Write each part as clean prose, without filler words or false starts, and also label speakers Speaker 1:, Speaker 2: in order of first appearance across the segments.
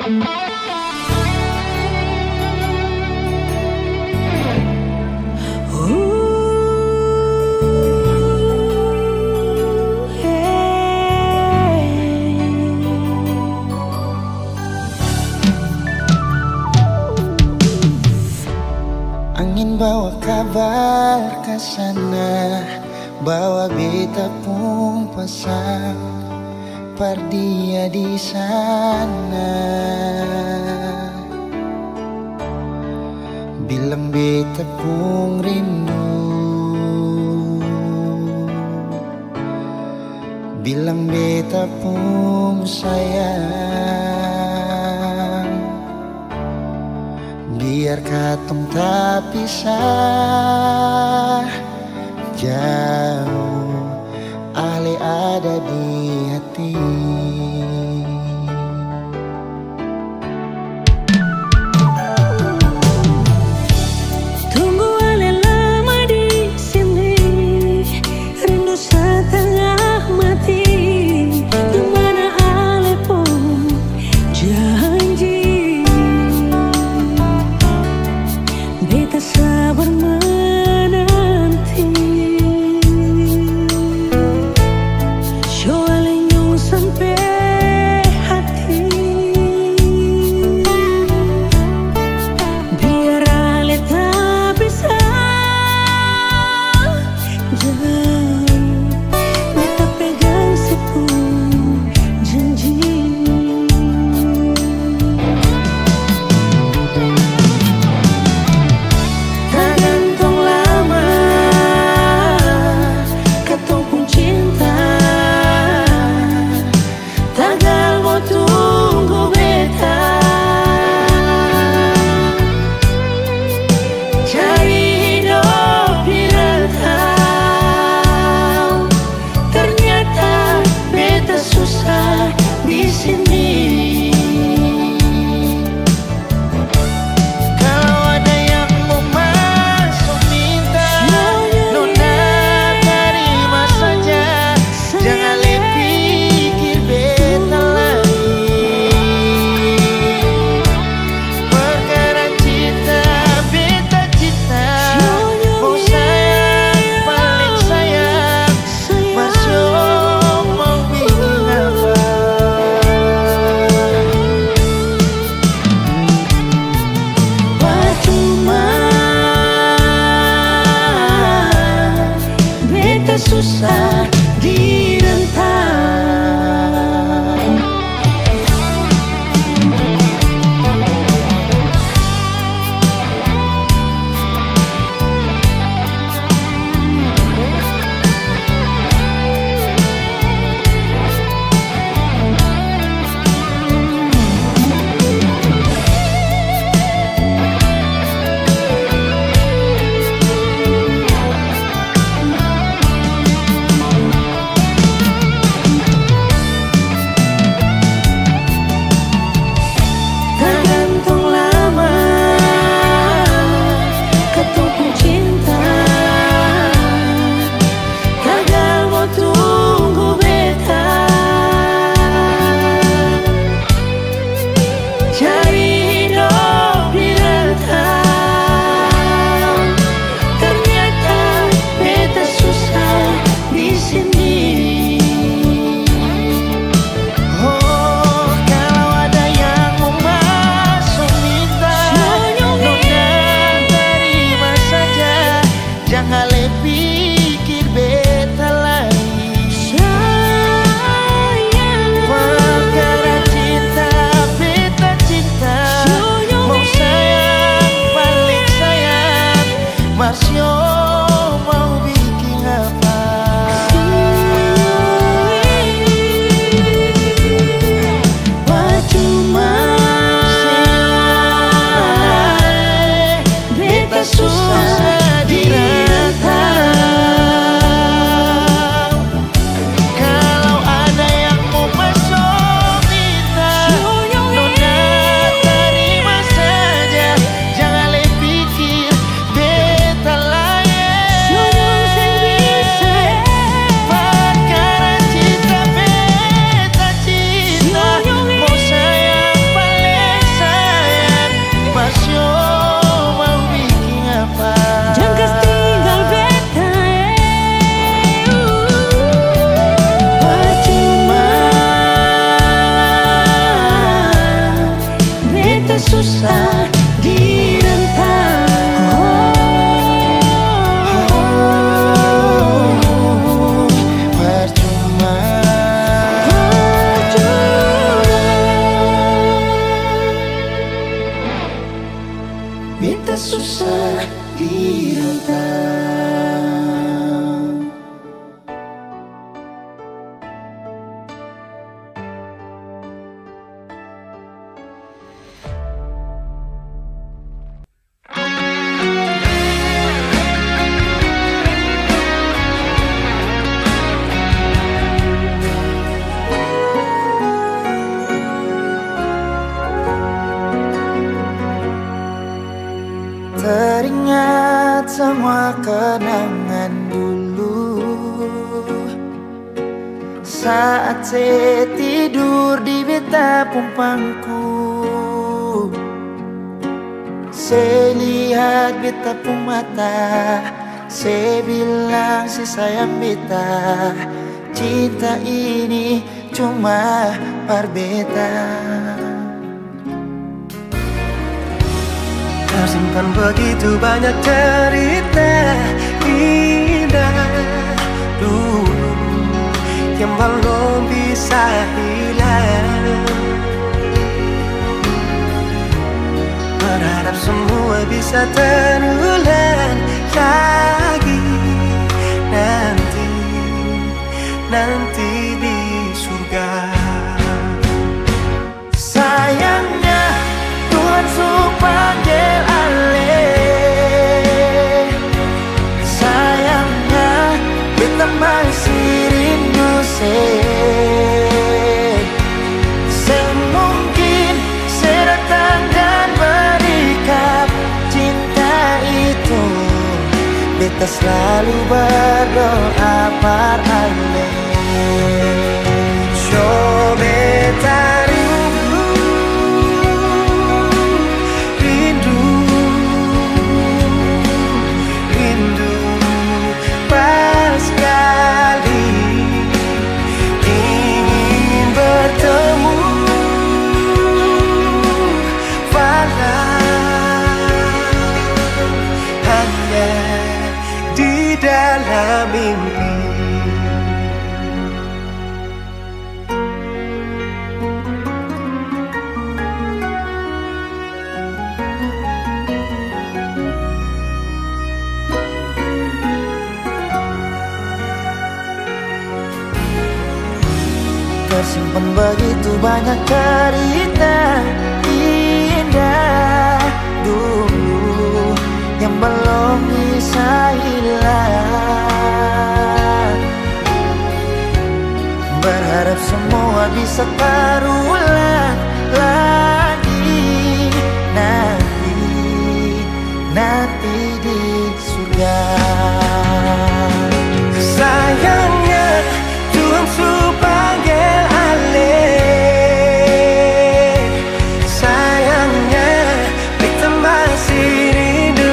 Speaker 1: Angin bawa kabar ke sana, bawa beta pun pasang pardia di sana. Bilang beta pun rindu, bilang beta pun sayang. Biar katong tak pisah jauh, Ale ada di hati.
Speaker 2: Tunggu Ale lama di sini, rindu setengah mati. Dimana Ale pun janji, beta sabar menanti. Show Ale susah direntang.
Speaker 1: Percuma, beta susah direntang. Teringat semua kenangan dulu, saat saya tidur di beta pumpangku. Saya lihat beta pun mata, saya bilang si sayang beta, cinta ini cuma par beta.
Speaker 3: Tersimpan begitu banyak cerita indah dulu yang belum bisa hilang. Berharap semua bisa terulang lagi nanti di surga.
Speaker 1: Sayangnya Tuhan suruh panggil alih. Sayangnya beta masih rindu semungkin saya datang dan berikan cinta itu. Beta selalu berdoa par alih.
Speaker 3: So beta rindu pas sekali ingin bertemu, walau hanya di dalam mimpi.
Speaker 1: Tersimpan begitu banyak cerita indah dulu yang belum bisa hilang. Berharap semua bisa terulang lagi nanti di surga.
Speaker 3: Sayangnya Tuhan suruh panggil alih. Sayangnya beta masih rindu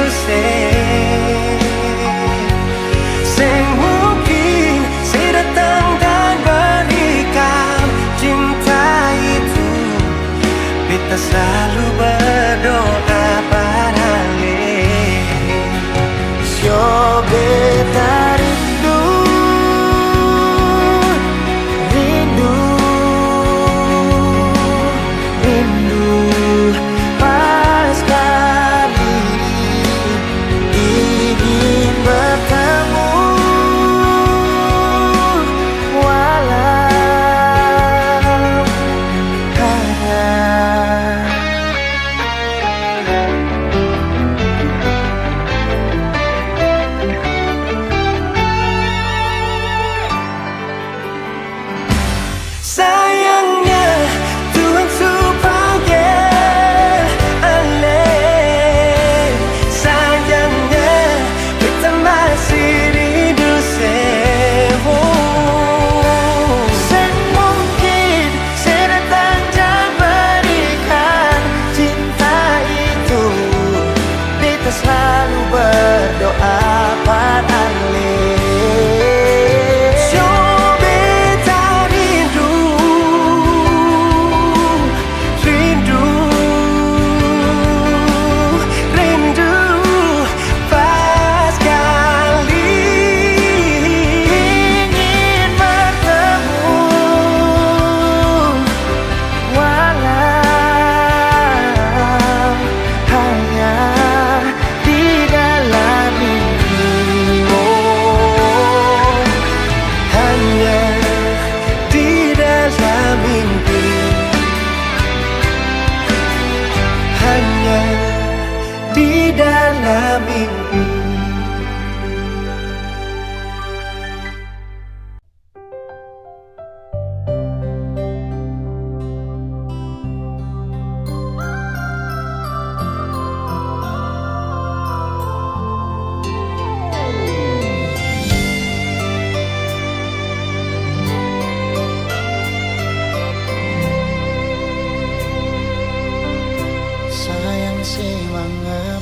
Speaker 3: semungkin saya datang dan berikan cinta itu. Beta selalu berdoa paralel.
Speaker 1: Yo beta rindu pas sekali ingin bertemu, walau hanya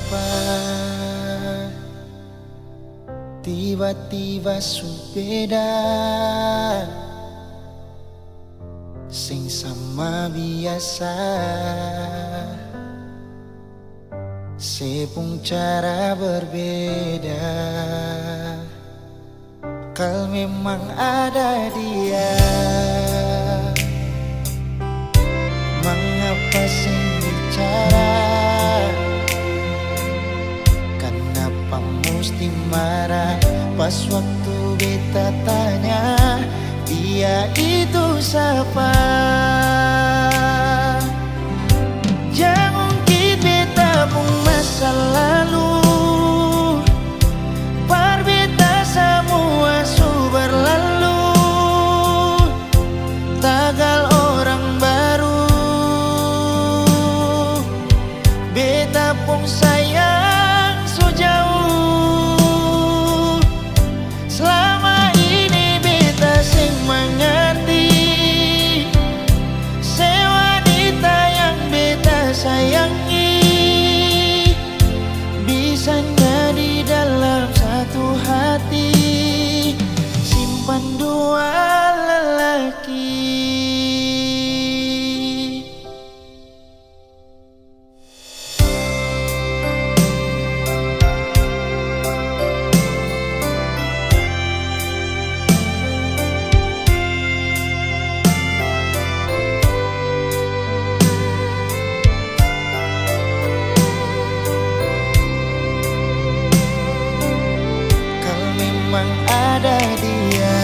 Speaker 1: sapa, tiba-tiba supeda sing sama biasa, sepung cara berbeda. Kal memang ada dia, mengapa sing bicara? Kenapa mesti marah pas waktu beta tanya dia itu siapa? Jangan kita beta pun masa lalu, par beta semua su berlalu, tagal orang baru. Beta pun sayang so jauh, selama ini beta sing mengerti se wanita yang beta sayangi, bisanya di dalam satu hati simpan dua lelaki. Memang ada dia,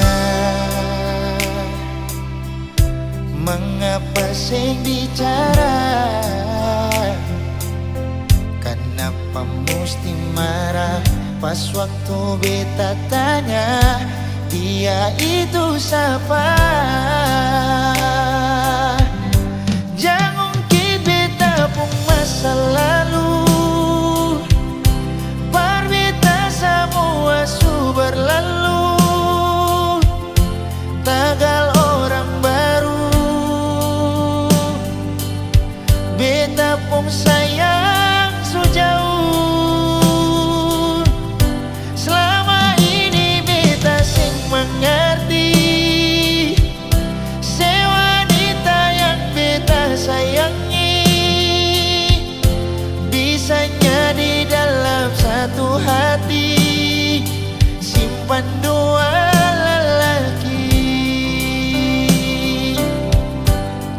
Speaker 1: mengapa sing bicara? Kenapa mesti marah pas waktu beta tanya dia itu siapa? Jangan kita beta pun masa lalu, par beta semua su berlalu, tagal orang baru. Beta pun sayang so jauh, selama ini beta sing mengerti se wanita yang beta sayangi, bisanya di dalam satu hati simpan dua lelaki.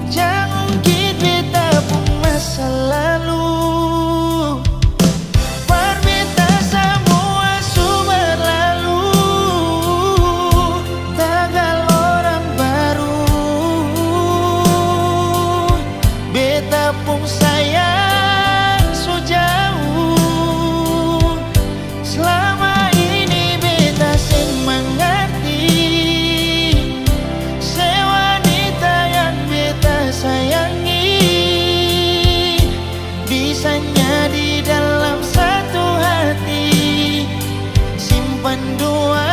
Speaker 1: Jangan kita beta pun masa lalu, par beta semua su berlalu, tagal orang baru. Beta pun sayang so jauh, selama ini beta sing mengerti se wanita yang beta sayangi, bisanya di dalam satu hati simpan dua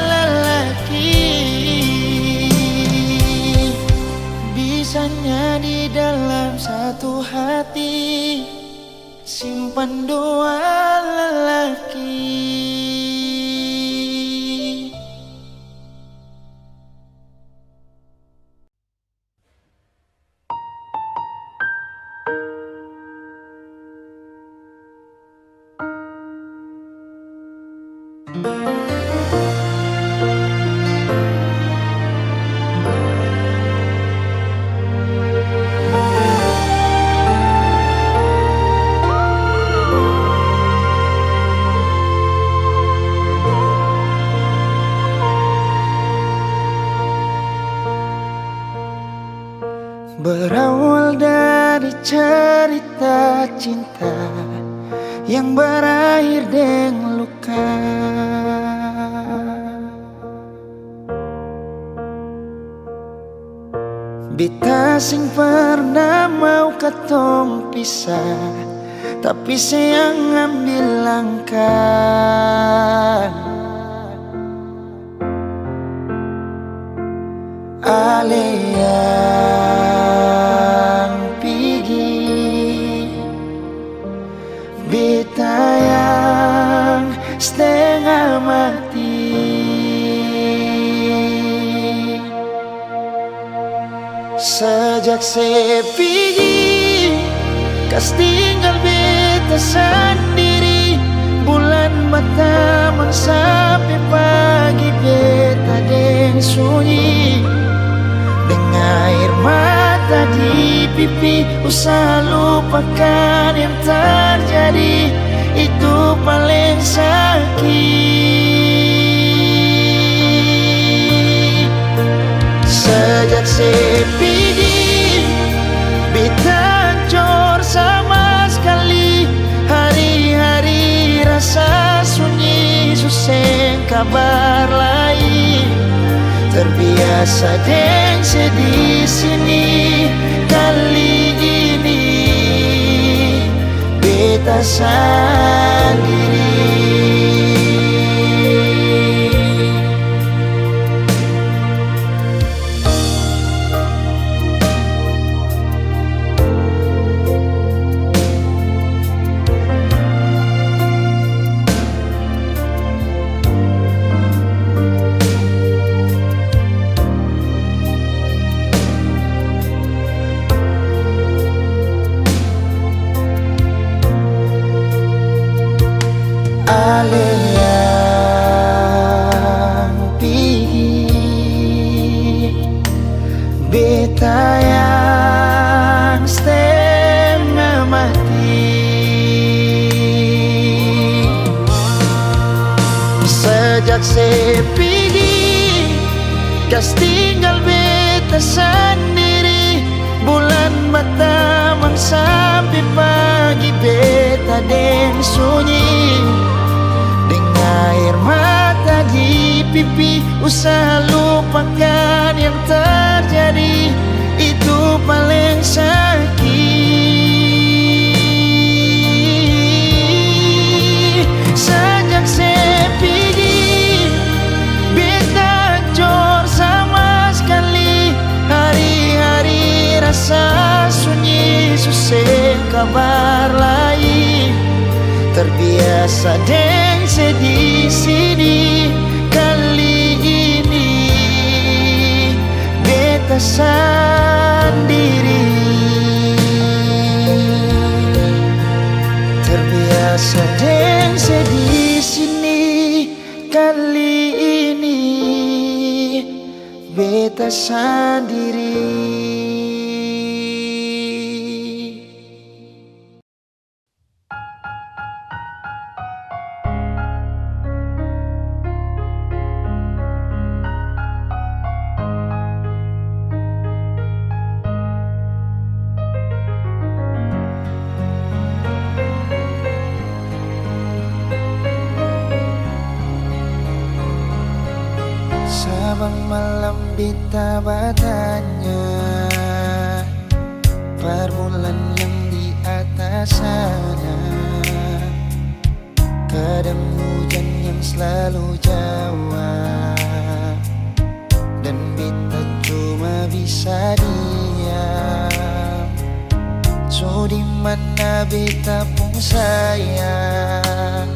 Speaker 1: lelaki. Bisanya di dalam satu hati simpan dua lelaki. Berawal dari cerita cinta yang berakhir dengan luka, beta sing pernah mau katong pisah, tapi sayang ambil langkah. Aleyang pigi beta sepigi, kas tinggal beta sendiri. Bulan matamang sampai pagi beta deng sunyi. Dengan air mata di pipi, usaha lupakan yang terjadi. Itu paling sakit. Sejak sepidi, beta hancur sama sekali. Hari-hari rasa sunyi, susah kabar lain. Terbiasa deng sedih sini. Kali ini beta sendiri. Yang pilih beta yang setengah mati. Sejak sepidi, kas tinggal beta sendiri. Bulan matamang sampai pagi beta deng sunyi. Air mata di pipi, usaha lupakan yang terjadi. Itu paling sakit. Sejak sepidi, beta hancur sama sekali. Hari-hari rasa sunyi, susah kabar lain. Terbiasa deng sedih sini. Kali ini beta sendiri. Terbiasa deng sedih sini. Kali ini beta sendiri. Sabang malam beta bertanya, permulaan yang di atas sana. Kadang hujan yang selalu jawab, dan beta cuma bisa diam. So di mana beta pun sayang,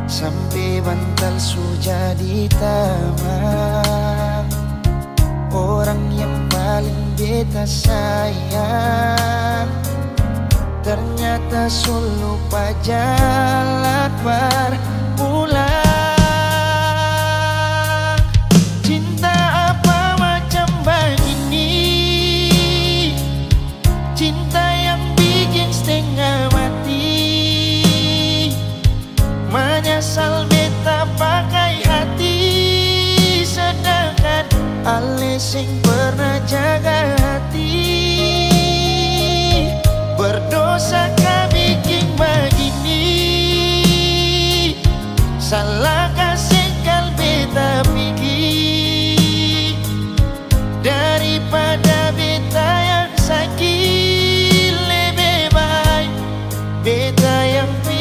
Speaker 1: sampai bantal sudah ditamang. Orang yang paling beta sayang ternyata solo pajalan berpulang. Cinta apa macam begini? Cinta yang bikin setengah mati. Menyesal beta pakai hati, sedangkan ale sing pernah jaga hati. Berdosa kah bikin begini? Salah kasih kal beta pikir. Daripada beta yang sakit, lebih baik beta yang pikir.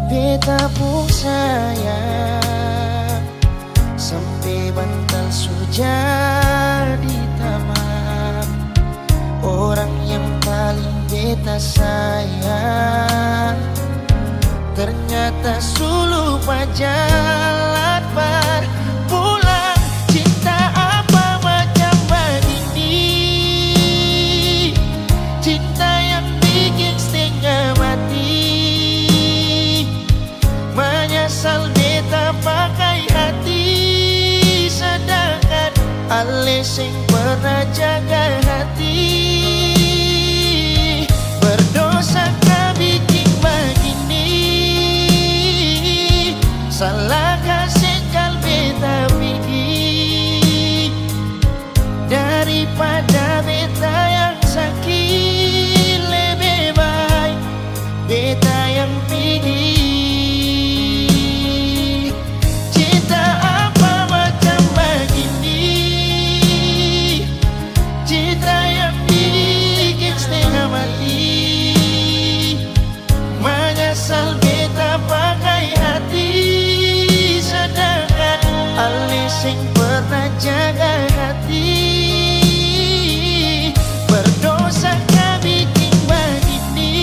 Speaker 1: Beta pun sayang, sampai bantal sudah ditamang. Orang beta sayang, ternyata sulu pajalan pulang. Cinta apa macam begini, cinta yang bikin setengah mati. Menyesal beta pakai hati, sedangkan ale sing pernah jaga hati. Berdosa kah bikin begini, salahkah sengkal beta pergi, daripada beta yang sakit lebih baik beta yang pergi. Cinta apa macam begini, cinta yang bikin setengah mati. Menyesal beta pakai hati, sedangkan ale sing pernah jaga hati. Berdosa kah bikin begini,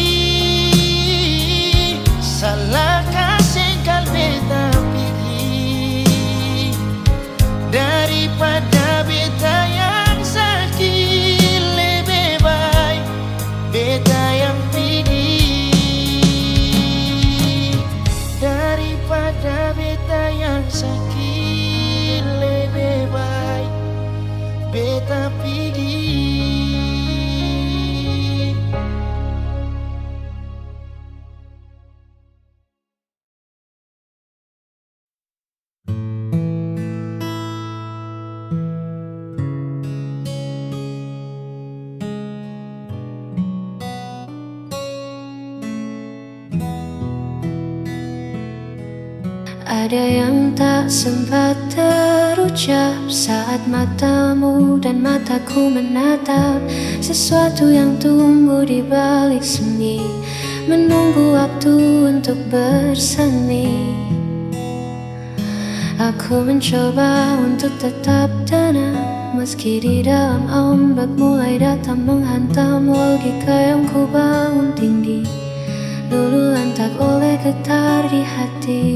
Speaker 1: salahkah sengkal beta pergi, daripada beta yang sakit lebih baik beta yang pergi. Daripada beta yang sakit lebih baik beta pergi.
Speaker 2: Ada yang tak sempat terucap saat matamu dan mataku menatap sesuatu yang tumbuh di balik seni, menunggu waktu untuk bersemi. Aku mencoba untuk tetap tenang, meski di dalam ombak mulai datang menghantam. Logika yang ku bangun tinggi dulu lantak oleh getar di hati.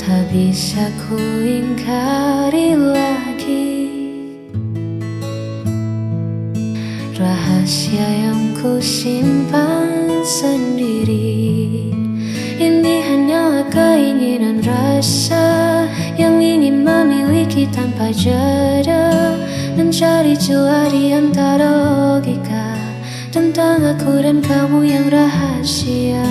Speaker 2: Tak bisa ku ingkari lagi rahasia yang ku simpan sendiri. Ini hanyalah keinginan rasa yang ingin memiliki tanpa jeda, mencari celah di antara logika tentang aku dan kamu yang rahasia.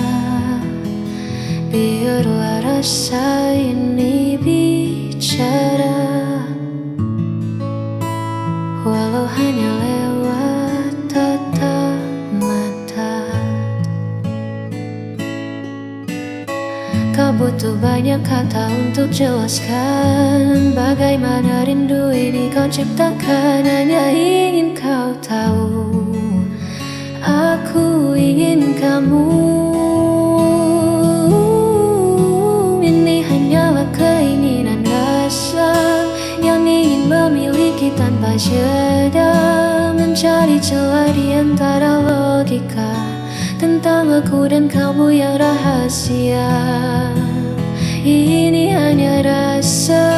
Speaker 2: Biarlah rasa ini bicara, walau hanya lewat tatap mata. Kau butuh banyak kata untuk jelaskan bagaimana rindu ini kau ciptakan. Hanya ingin kau tahu, aku ingin kamu. Keinginan rasa yang ingin memiliki tanpa jeda, mencari celah di antara logika tentang aku dan kamu yang rahasia. Ini hanya rasa,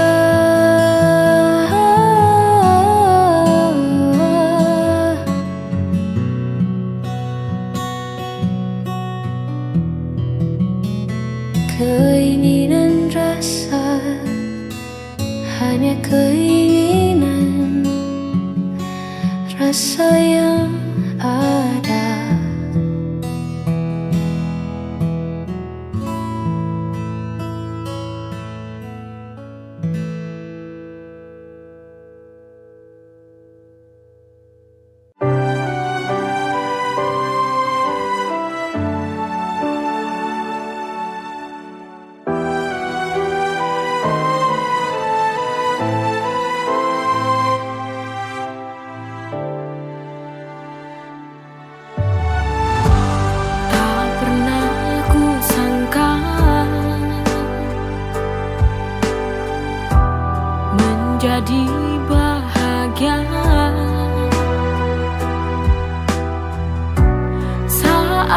Speaker 2: keinginan rasa, hanya keinginan rasa yang ada.
Speaker 4: Jadi bahagia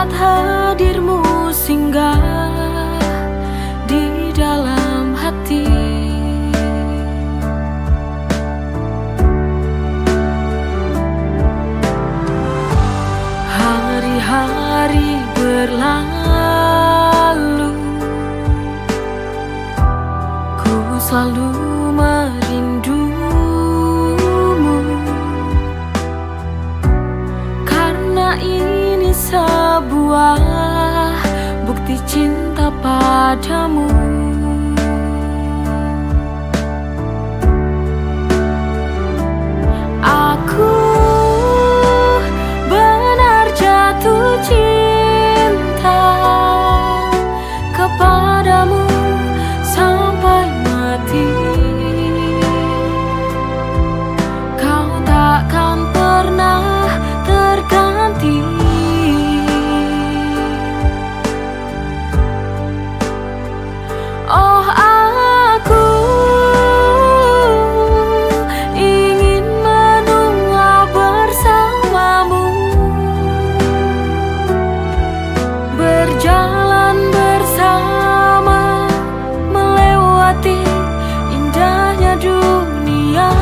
Speaker 2: saat hadirmu singgah di dalam hati. Hari-hari berlalu, ku selalu merindumu, karena ini sebuah bukti cinta padamu. Aku benar jatuh cinta kepadamu sampai mati. Kau takkan pernah terganti. Oh, aku ingin menua bersamamu, berjalan bersama, melewati indahnya dunia.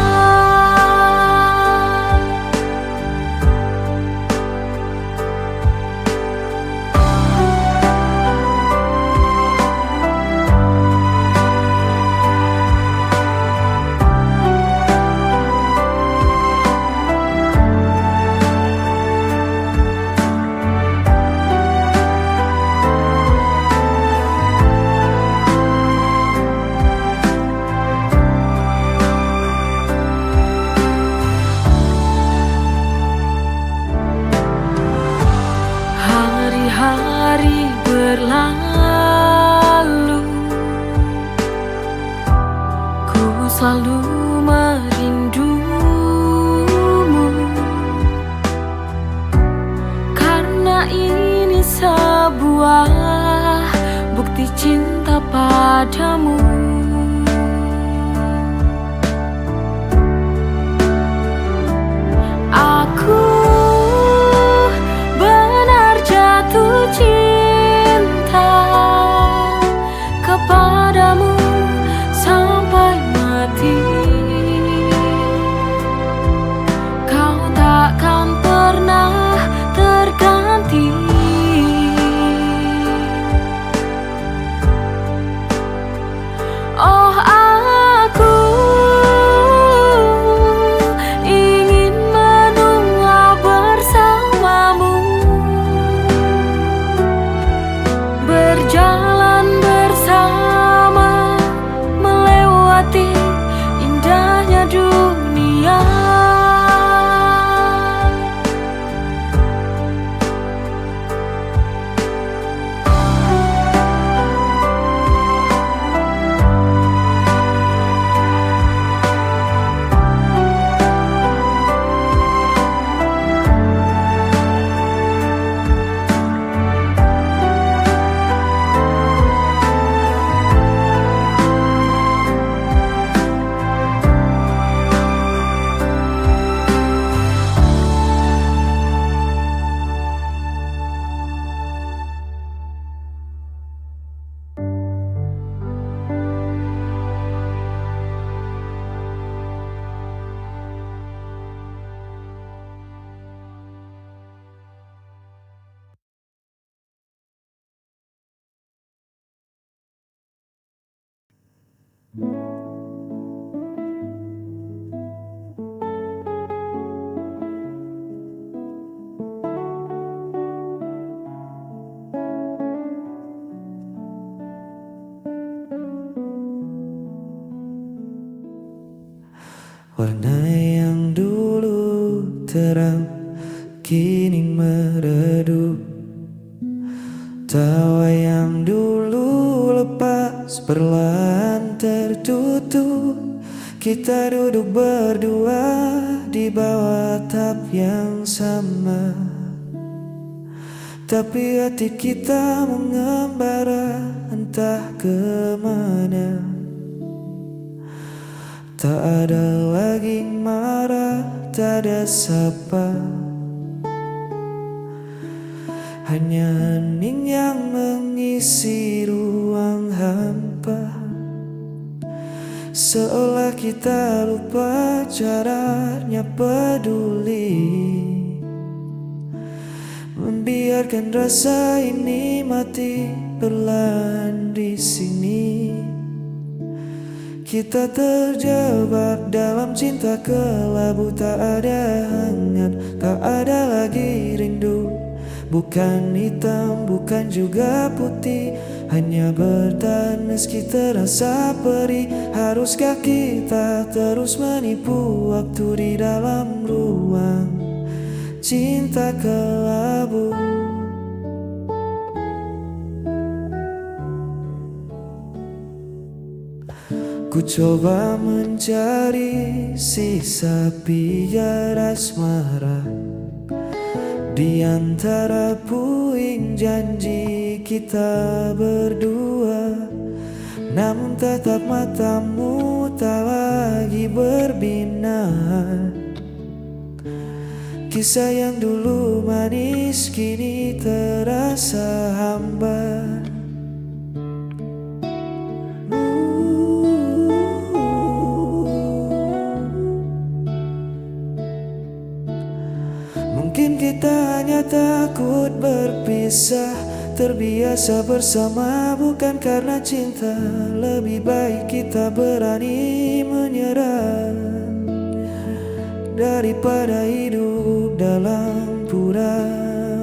Speaker 2: Hari-hari berlalu, ku selalu merindumu, karena ini sebuah bukti cinta padamu. Aku benar jatuh cinta kepadamu sampai mati. Kau takkan pernah terganti. Oh, aku ingin menua bersamamu, berjalan bersama, melewati indahnya dunia.
Speaker 3: Warna yang dulu terang kini meredup, tawa yang dulu lepas perlahan tertutup. Kita duduk berdua di bawah atap yang sama, tapi hati kita mengembara entah kemana. Tak ada lagi marah, tak ada sapa, hanya hening yang mengisi ruang hampa. Seolah kita lupa caranya peduli, membiarkan rasa ini mati perlahan di sini. Kita terjebak dalam cinta kelabu, tak ada hangat, tak ada lagi rindu. Bukan hitam, bukan juga putih, hanya bertahan meski terasa perih. Haruskah kita terus menipu waktu di dalam ruang cinta kelabu? Ku coba mencari sisa biar asmara di antara puing janji kita berdua, namun tetap matamu tak lagi berbinar. Kisah yang dulu manis kini terasa hambar. Mungkin kita hanya takut berpisah, terbiasa bersama bukan karena cinta. Lebih baik kita berani menyerah daripada hidup dalam pura-pura.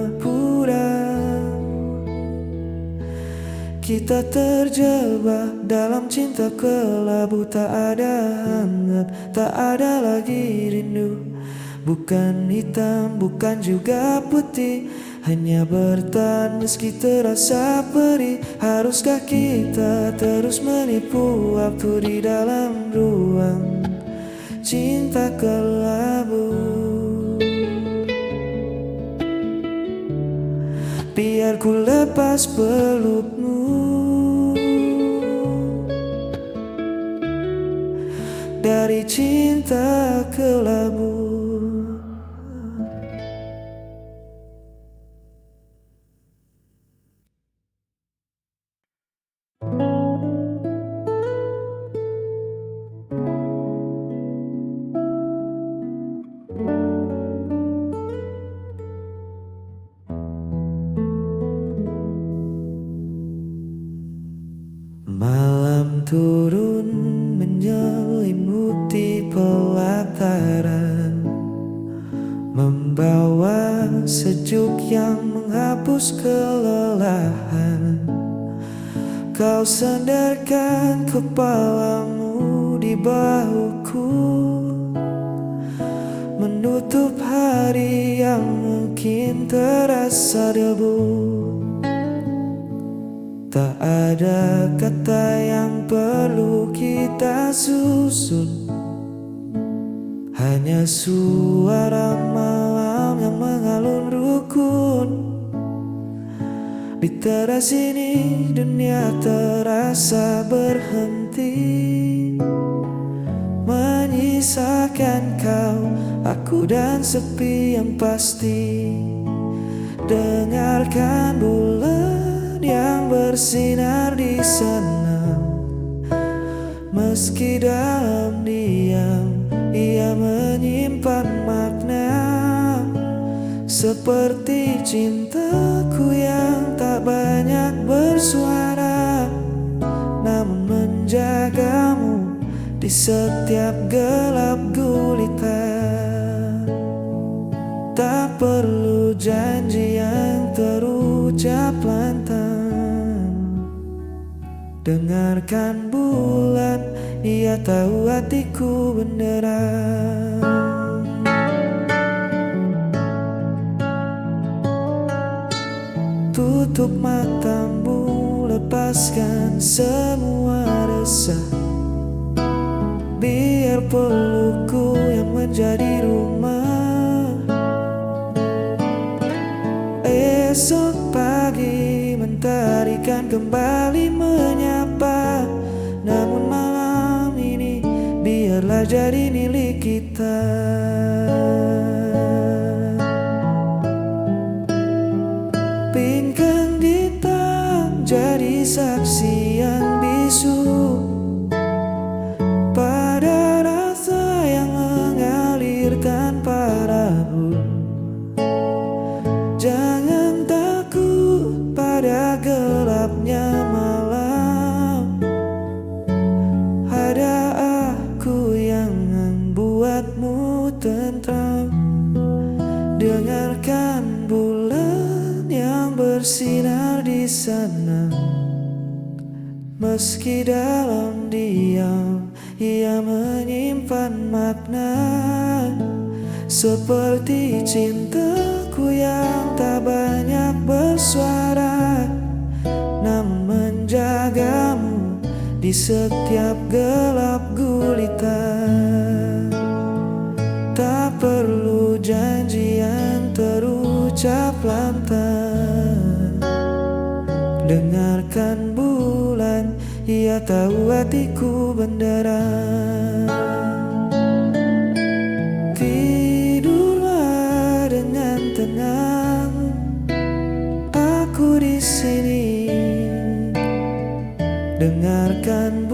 Speaker 3: Kita terjebak dalam cinta kelabu, tak ada hangat, tak ada lagi rindu. Bukan hitam, bukan juga putih, hanya bertahan meski terasa perih. Haruskah kita terus menipu waktu di dalam ruang cinta kelabu? Biar ku lepas pelukmu dari cinta kelabu. Malam turun menyelimuti pelataran, membawa sejuk yang menghapus kelelahan. Kau sandarkan kepalamu di bahuku, menutup hari yang mungkin terasa debu. Tak ada kata yang perlu kita susun, hanya suara malam yang mengalun rukun. Di teras ini dunia terasa berhenti, menyisakan kau, aku dan sepi yang pasti. Dengarkan bulan yang bersinar di sana, meski dalam diam ia menyimpan makna. Seperti cintaku yang tak banyak bersuara, namun menjagamu di setiap gelap gulita. Tak perlu janji yang terucap lantang. Dengarkan bulan, ia tahu hatiku beneran. Tutup matamu, lepaskan semua resah. Biar pelukku yang menjadi rumah. Esok pagi mentari kan kembali menyapa, namun malam ini biarlah jadi milik kita. Dengarkan bulan yang bersinar di sana. Meski dalam diam ia menyimpan makna, seperti cintaku yang tak banyak bersuara, namun menjagamu di setiap gelap gulita. Tak perlu janjian terucap lantang. Dengarkan bulan, ia tahu hatiku benderang. Tidurlah dengan tenang, aku di sini. Dengarkan